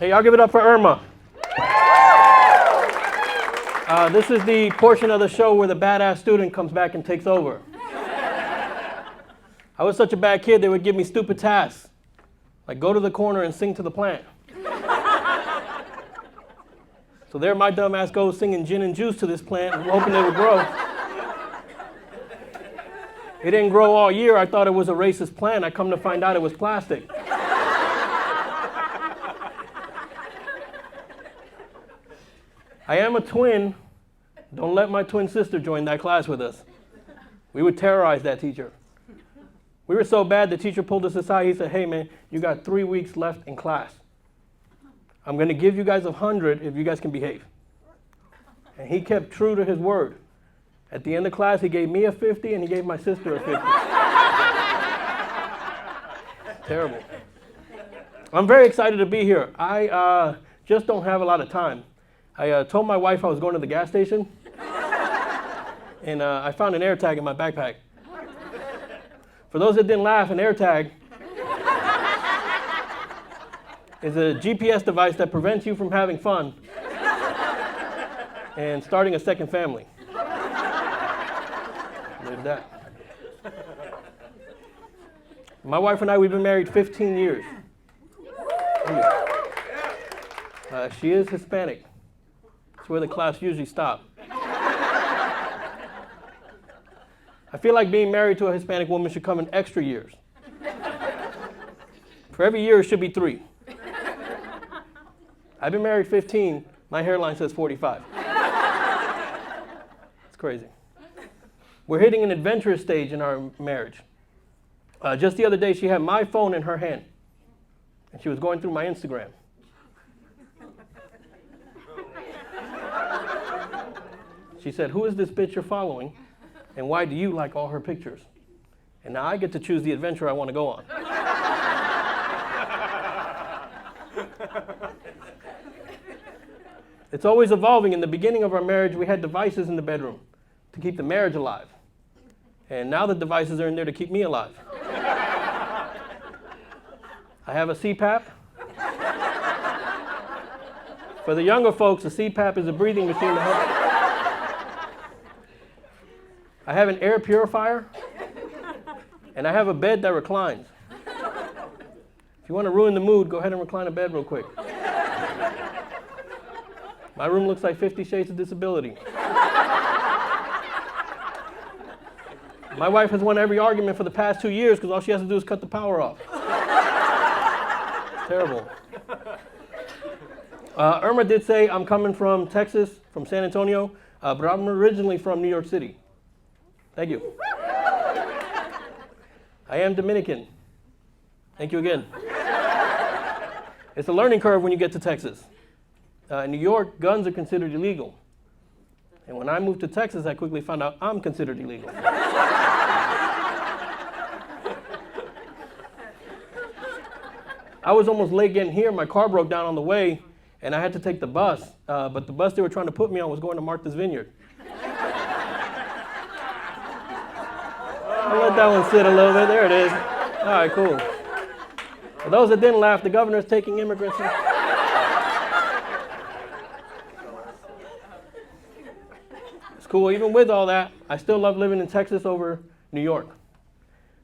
Hey, y'all give it up for Irma. This is the portion of the show where the badass student comes back and takes over. I was such a bad kid, they would give me stupid tasks, like go to the corner and sing to the plant. So there my dumb ass goes singing gin and juice to this plant, hoping it would grow. It didn't grow all year. I thought it was a racist plant. I come to find out it was plastic. I am a twin. Don't let my twin sister join that class with us. We would terrorize that teacher. We were so bad, the teacher pulled us aside. He said, hey man, you got 3 weeks left in class. I'm going to give you guys 100 if you guys can behave. And he kept true to his word. At the end of class, he gave me a 50 and he gave my sister a 50. Terrible. I'm very excited to be here. I just don't have a lot of time. I told my wife I was going to the gas station, and I found an AirTag in my backpack. For those that didn't laugh, an AirTag is a GPS device that prevents you from having fun and starting a second family. There's that. My wife and I, we've been married 15 years. She is Hispanic. That's where the class usually stops. I feel like being married to a Hispanic woman should come in extra years. For every year, it should be 3. I've been married 15. My hairline says 45. It's crazy. We're hitting an adventurous stage in our marriage. Just the other day, she had my phone in her hand, and she was going through my Instagram. She said, who is this bitch you're following, and why do you like all her pictures? And now I get to choose the adventure I want to go on. It's always evolving. In the beginning of our marriage, we had devices in the bedroom to keep the marriage alive. And now the devices are in there to keep me alive. I have a CPAP. For the younger folks, a CPAP is a breathing machine to help. I have an air purifier, and I have a bed that reclines. If you want to ruin the mood, go ahead and recline a bed real quick. My room looks like 50 Shades of Disability. My wife has won every argument for the past 2 years because all she has to do is cut the power off. Terrible. Irma did say I'm coming from Texas, from San Antonio, but I'm originally from New York City. Thank you. I am Dominican. Thank you again. It's a learning curve when you get to Texas. In New York, guns are considered illegal. And when I moved to Texas, I quickly found out I'm considered illegal. I was almost late getting here. My car broke down on the way, and I had to take the bus. But the bus they were trying to put me on was going to Martha's Vineyard. I'll let that one sit a little bit. There it is. All right, cool. For those that didn't laugh, the governor's taking immigrants in. It's cool. Even with all that, I still love living in Texas over New York.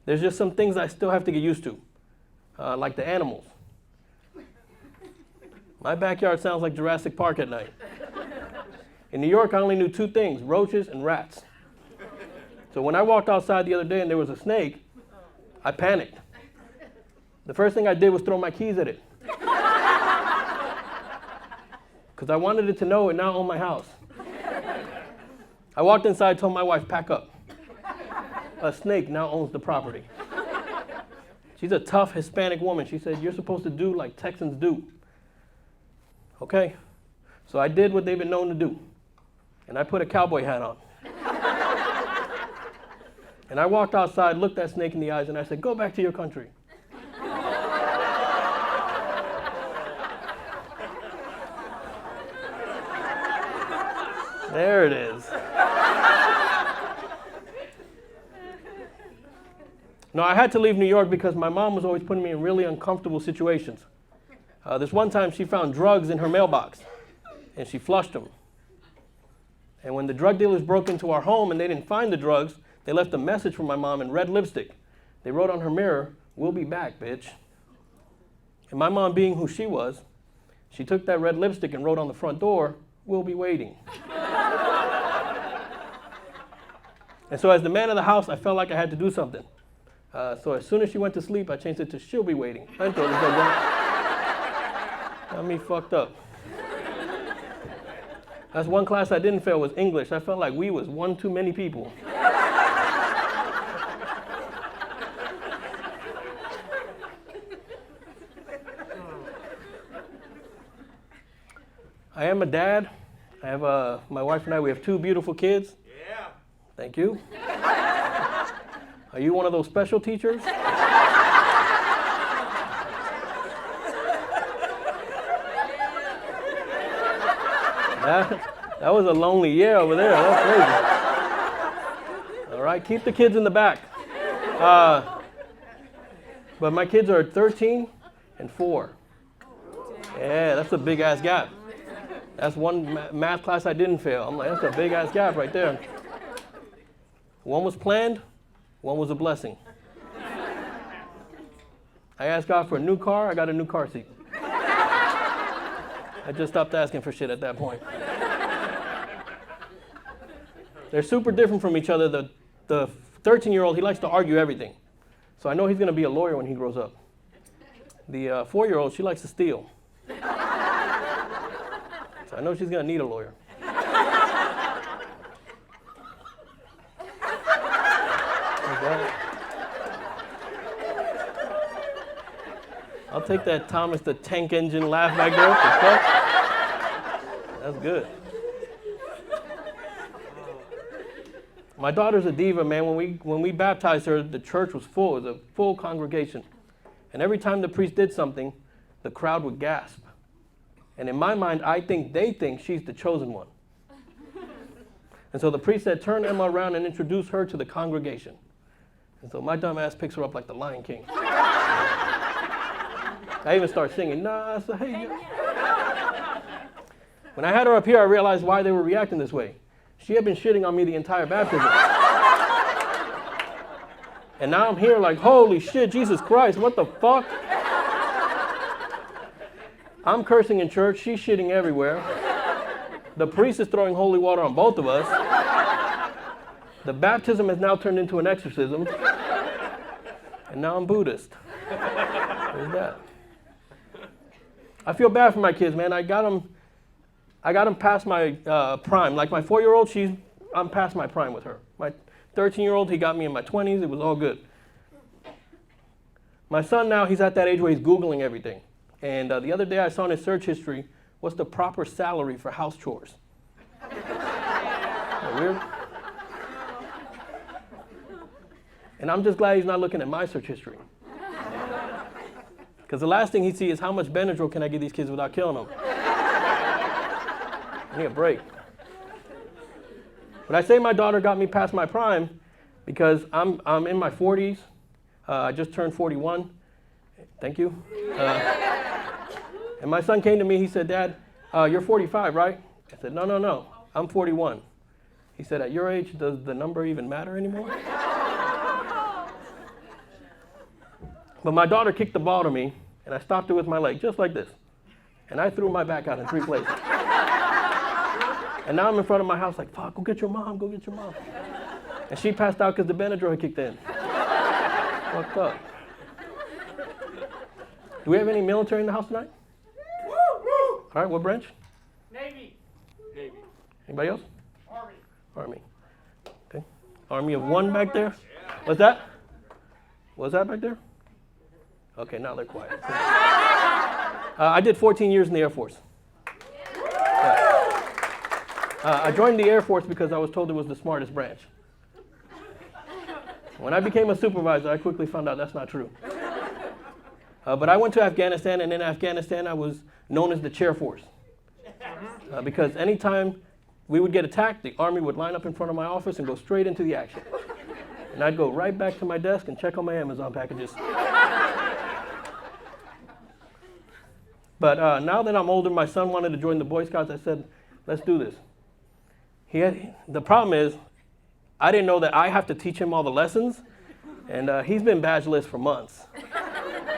There's just some things I still have to get used to, like the animals. My backyard sounds like Jurassic Park at night. In New York, I only knew 2 things, roaches and rats. So when I walked outside the other day and there was a snake, I panicked. The first thing I did was throw my keys at it. Because I wanted it to know it now owned my house. I walked inside, told my wife, pack up. A snake now owns the property. She's a tough Hispanic woman. She said, you're supposed to do like Texans do. Okay. So I did what they've been known to do. And I put a cowboy hat on. And I walked outside, looked that snake in the eyes, and I said, go back to your country. There it is. No, I had to leave New York because my mom was always putting me in really uncomfortable situations. This one time she found drugs in her mailbox, and she flushed them. And when the drug dealers broke into our home and they didn't find the drugs, they left a message for my mom in red lipstick. They wrote on her mirror, "We'll be back, bitch." And my mom, being who she was, she took that red lipstick and wrote on the front door, "We'll be waiting." And so as the man of the house, I felt like I had to do something. So as soon as she went to sleep, I changed it to "She'll be waiting." I thought it was got me fucked up. That's one class I didn't fail was English. I felt like we was one too many people. I am a dad. I have my wife and I, we have 2 beautiful kids. Yeah. Thank you. Are you one of those special teachers? That was a lonely yeah over there. That's crazy. All right, keep the kids in the back. But my kids are 13 and 4. Yeah, that's a big ass gap. That's one math class I didn't fail. I'm like, that's a big ass gap right there. One was planned, one was a blessing. I asked God for a new car, I got a new car seat. I just stopped asking for shit at that point. They're super different from each other. The 13-year-old, he likes to argue everything. So I know he's going to be a lawyer when he grows up. The 4-year-old, she likes to steal. So I know she's going to need a lawyer. I'll take that Thomas the Tank Engine laugh back there. That's good. My daughter's a diva, man. When we baptized her, the church was full. It was a full congregation. And every time the priest did something, the crowd would gasp. And in my mind, I think they think she's the chosen one. And so the priest said, "Turn Emma around and introduce her to the congregation." And so my dumb ass picks her up like the Lion King. I even start singing, "Nah, so hey." When I had her up here, I realized why they were reacting this way. She had been shitting on me the entire baptism. And now I'm here like, holy shit, Jesus Christ, what the fuck? I'm cursing in church, she's shitting everywhere. The priest is throwing holy water on both of us. The baptism has now turned into an exorcism. And now I'm Buddhist. There's that. I feel bad for my kids, man. I got them past my prime. Like my 4-year-old, I'm past my prime with her. My 13-year-old, he got me in my 20s. It was all good. My son now, he's at that age where he's Googling everything. And the other day I saw in his search history, what's the proper salary for house chores? Isn't that weird? And I'm just glad he's not looking at my search history. Because the last thing he sees is how much Benadryl can I give these kids without killing them? I need a break. But I say my daughter got me past my prime because I'm in my 40s. I just turned 41. Thank you. And my son came to me, he said, "Dad, you're 45, right?" I said, No, I'm 41. He said, "At your age, does the number even matter anymore?" But my daughter kicked the ball to me, and I stopped it with my leg, just like this. And I threw my back out in 3 places. And now I'm in front of my house like, fuck, go get your mom, go get your mom. And she passed out because the Benadryl had kicked in. Fucked up. Do we have any military in the house tonight? All right, what branch? Navy. Anybody else? Army. Army. Okay. Army of one back there. What's that? What's that back there? Okay, now they're quiet. I did 14 years in the Air Force. I joined the Air Force because I was told it was the smartest branch. When I became a supervisor, I quickly found out that's not true. But I went to Afghanistan, and in Afghanistan, I was known as the chair force. Because anytime we would get attacked, the Army would line up in front of my office and go straight into the action. And I'd go right back to my desk and check on my Amazon packages. But now that I'm older, my son wanted to join the Boy Scouts. I said, let's do this. The problem is, I didn't know that I have to teach him all the lessons, and he's been badgeless for months.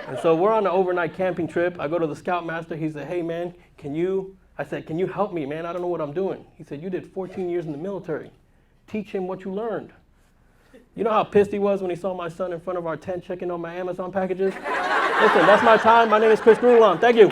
And so we're on an overnight camping trip. I go to the Scoutmaster. He said, hey, man, I said, can you help me, man? I don't know what I'm doing. He said, you did 14 years in the military. Teach him what you learned. You know how pissed he was when he saw my son in front of our tent checking on my Amazon packages? Listen, that's my time. My name is Chris Grulon. Thank you.